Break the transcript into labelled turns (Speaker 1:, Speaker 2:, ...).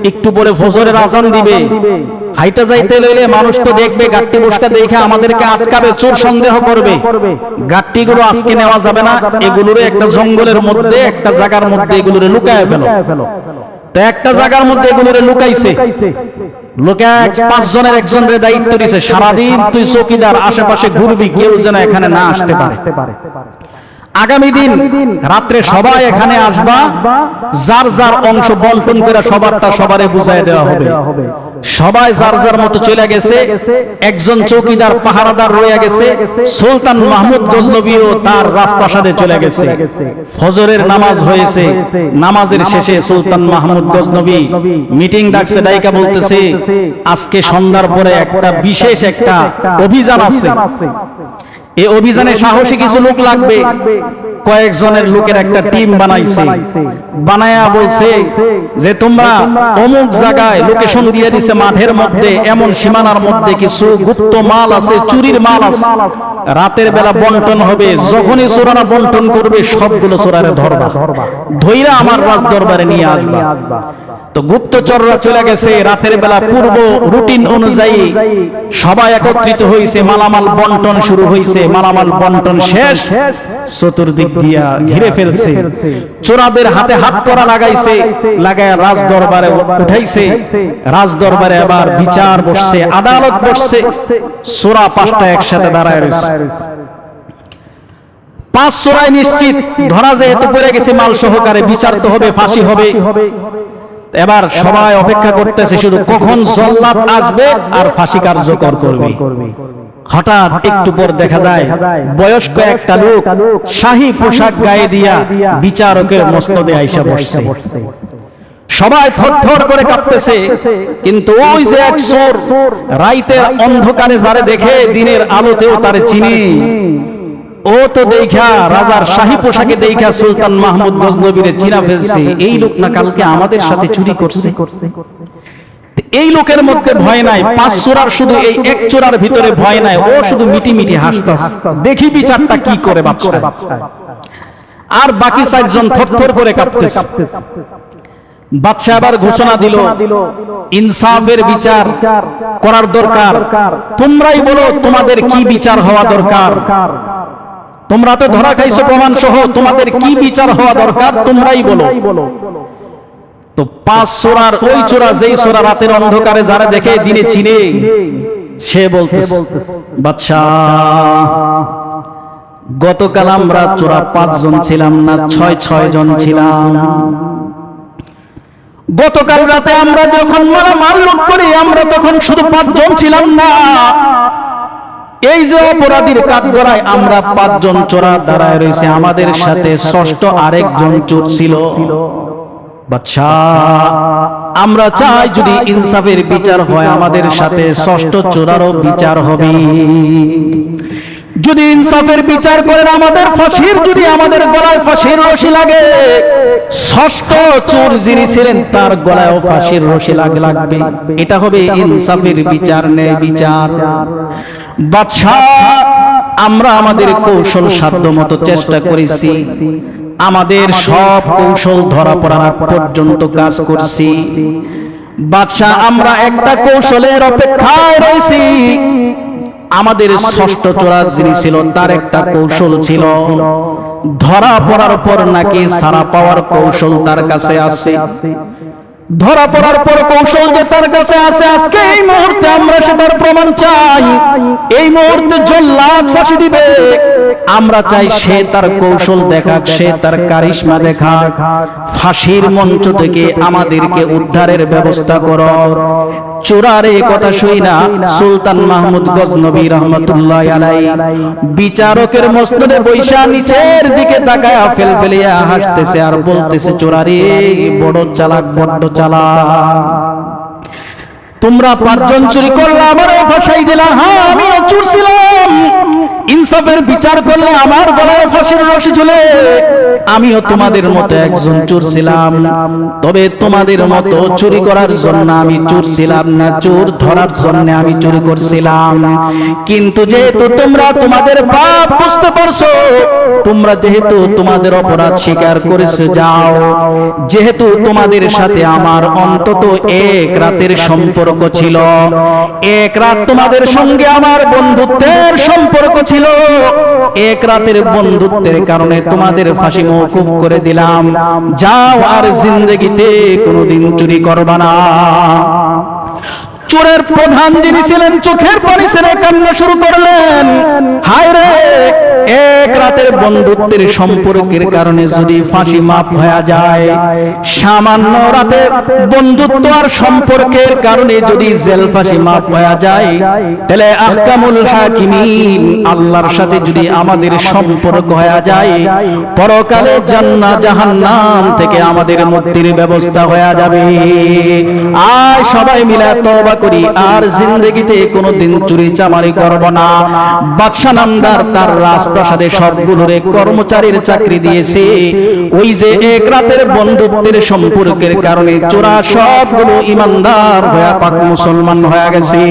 Speaker 1: একটু পরে ফজরের আজান দিবে, হাইটা যাইতে লইলে মানুষ তো দেখবে, গাট্টি বসকা দেখে আমাদেরকে আটকাবে, চোর সন্দেহ করবে। গাট্টিগুলো আজকে নেওয়া যাবে না, এগুলোরে একটা জঙ্গলের মধ্যে, একটা জায়গার মধ্যে এগুলোরে লুকায় ফেলো। তো একটা জায়গার মধ্যে এগুলোরে লুকাইছে, লোকে 5 জনের একজনের দায়িত্ব দিয়েছে, সারাদিন তুই চৌকিদার আশেপাশে ঘুরবি, কেউ যেন এখানে না আসতে পারে। আগামী দিন রাত্রে সবাই এখানে আসবা, যার যার অংশ বন্টন করে সবারটা সবারে বুঝাই দেওয়া হবে। সবাই যার যার মতো চলে গেছে, একজন চৌকিদার পাহারাদার রয়ে গেছে, সুলতান মাহমুদ গজনবীও তার রাজপ্রাসাদে চলে গেছে। ফজরের নামাজ হয়েছে, নামাজের শেষে সুলতান মাহমুদ গজনবী মিটিং ডাকছে, ডাইকা বলতেছে আজকে সন্ধ্যার পরে একটা বিশেষ একটা অভিযান আছে, এই অভিযানে সাহসী কিছু লোক লাগবে। কয়েকজনের লোকের একটা টিম বানাইছে, বানায়া বলছে যে তোমরা অমুক জায়গায় লোকেশন দিয়ে দিছে, মাঠের মধ্যে এমন সীমানার মধ্যে কিছু গুপ্ত মাল আছে, চুরির মাল আছে, রাতের বেলা বন্টন হবে, যখনই চোরারা বন্টন করবে সবগুলো চোরারে ধরবা, ধইরা আমার রাজ দরবারে নিয়ে আসবা। তো গুপ্তচররা চলে গেছে, রাতের বেলা পূর্ব রুটিন অনুযায়ী সবাই একত্রিত হয়েছে, মালামাল বন্টন শুরু হয়েছে। মালামাল বন্টন শেষ, চতুর্দিক দিয়া ঘিরে ফেলছে, চোরাদের হাতে হাত করা লাগাইছে, লাগায় রাজ দরবারে উঠাইছে। রাজ দরবারে আবার বিচার বসছে, আদালত বসছে, চোরা 5টা একসাথে দাঁড়ায় রয়েছে। 5 চোরাই নিশ্চিত ধরা যেহেতু পড়ে গেছে মাল সহকারে, বিচার তো হবে, ফাঁসি হবে। এবার সবাই অপেক্ষা করতেছে শুধু কখন জল্লাদ আসবে আর ফাঁসি কার্যকর করবে। হঠাৎ একটু পর দেখা যায় বয়স্ক একটা লোক শাহী পোশাক গায়ে দিয়া বিচারকের মস্তদে আইসা বসছে। সবাই থরথর করে কাঁপতেছে, কিন্তু ওই যে এক চোর রাইতের অন্ধকারে যারে দেখে দিনের আলোতেও তারে চিনি, ও তো দেখা রাজার শাহী পোশাকে দেখা সুলতান মাহমুদ গজনবীরে চিনা ফেলছে, এই লোক না কালকে আমাদের সাথে চুরি করছে। এই লোকের মধ্যে ভয় নাই, 5 চোরার শুধু এই এক চোরার ভিতরে ভয় নাই, ও শুধু মিটি মিটি হাসতাছে, দেখি বিচারটা কি করে বাচ্চা। আর বাকি 4 জন থরথর করে কাঁপতেছে। বাদশা আবার ঘোষণা দিল, ইনসাফের বিচার করার দরকার, তোমরাই বলো তোমাদের কি বিচার হওয়া দরকার। তোমরা তো ধরা খাইছো প্রমাণ সহ, তোমাদের কি বিচার হওয়া দরকার তোমরাই বলো। তো 5 চোরার ওই চোরা, যেই চোরা রাতের অন্ধকারে যারা দেখে দিনে চিনে, সে বলতেছে বাদশা গতকাল আমরা চোরা 5 জন ছিলাম না, 6 জন ছিলাম। গতকাল রাতে আমরা যখন মাল লুট করি আমরা তখন শুধু 5 জন ছিলাম না, এই যে অপরাধীর কাঠগড়ায় আমরা 5 জন চোরা দাঁড়ায় রয়েছে, আমাদের সাথে ষষ্ঠ আরেকজন চোর ছিল। বাদশা আমরা চাই যদি ইনসাফের বিচার হয় আমাদের সাথে ষষ্ঠ চোরারও বিচার হবে। যদি ইনসাফের বিচার করেন আমাদের ফাঁসির, যদি আমাদের গলায় ফাঁসির রশি লাগে, ষষ্ঠ চোর যিনি ছিলেন তার গলায়ও ফাঁসির রশি লাগবে। এটা হবে ইনসাফের বিচার, ন্যায় বিচার। বাদশা আমরা আমাদের কৌশল সাধ্য মতো চেষ্টা করেছি, আমাদের সব কৌশল ধরা পড়ার পর্যন্ত কাজ করছি। বাদশা আমরা একটা কৌশলের অপেক্ষায় রয়েছি। আমাদের ষষ্ঠ চোরা যিনি ছিল তার একটা কৌশল ছিল, ধরা পড়ার পর নাকি সারা পাওয়ার কৌশল তার কাছে আছে। ধরা পড়ার পর কৌশল যে তার কাছে আছে, আজকে এই মুহূর্তে আমরা সেটার প্রমাণ চাই। এই মুহূর্তে জল্লাদ ফাঁসি দিবে, আমরা চাই সে তার কৌশল দেখাক, সে তার কারিশমা দেখাক। ফাঁসির মঞ্চ থেকে আমাদেরকে উদ্ধারের ব্যবস্থা করো। চোরার এই কথা শুই না সুলতান মাহমুদ গজনবী রহমতুল্লাহ আলাইহি বিচারকের মস্তদে বৈশা নিচের দিকে তাকায়া ফেলফেলিয়া হাসতেছে আর বলতেছে, চোরারে বড় চালাক, বড্ড চালাক। তোমরা 5 জন চুরি করলে আমারও ফাঁসাই দিলা। হ্যাঁ আমিও চোর ছিলাম, ইনসাফের বিচার করলে আমার গলায় ফাঁসির রশি ঝুলে। আমিও তোমাদের মতো একজন চোর ছিলাম, তবে তোমাদের মতো চুরি করার জন্য আমি চোর ছিলাম না, চোর ধরার জন্য আমি চুরি করছিলাম। কিন্তু যেহেতু তোমরা তোমাদের পাপ বুঝতে পারছো, তোমরা যেহেতু তোমাদের অপরাধ স্বীকার করেছে, যাও, যেহেতু তোমাদের সাথে আমার অন্তত এক রাতের সম্পর্ক ছিল, এক রাত তোমাদের সঙ্গে আমার বন্ধুত্বের সম্পর্ক ছিল, এক রাতের বন্ধুত্বের কারণে তোমাদের ফাঁসি মওকুফ করে দিলাম, যাও আর জিন্দেগিতে কোনোদিন চুরি করবা না। চোরের প্রধান যিনি ছিলেন চোখের পানি ছেড়ে কান্না শুরু করলেন, হায় রে, এক রাতের বন্ধুত্বের সম্পর্কের কারণে যদি ফাঁসি মাফ হয়ে যায়, সামান্য রাতের বন্ধুত্ব আর সম্পর্কের কারণে যদি জেল ফাঁসি মাফ হয়ে যায়, তাহলে আহকামুল হাকিমিন আল্লাহর সাথে যদি আমাদের সম্পর্ক হয়ে যায়, পরকালে জান্নাত জাহান্নাম থেকে আমাদের মুক্তির ব্যবস্থা হয়ে যাবে। আয় সবাই মিলে তওবা করি, আর জিন্দেগিতে কোনোদিন চুরি চামারি করব না। বাদশা নামদার তার রাজপ্রাসাদে সবগুলোরে কর্মচারীর চাকরি দিয়েছে, ওই যে এক রাতের বন্ধুত্বের সম্পর্কের কারণে চোরা সবগুলো ইমানদার হয়ে পাক মুসলমান হয়ে গেছে।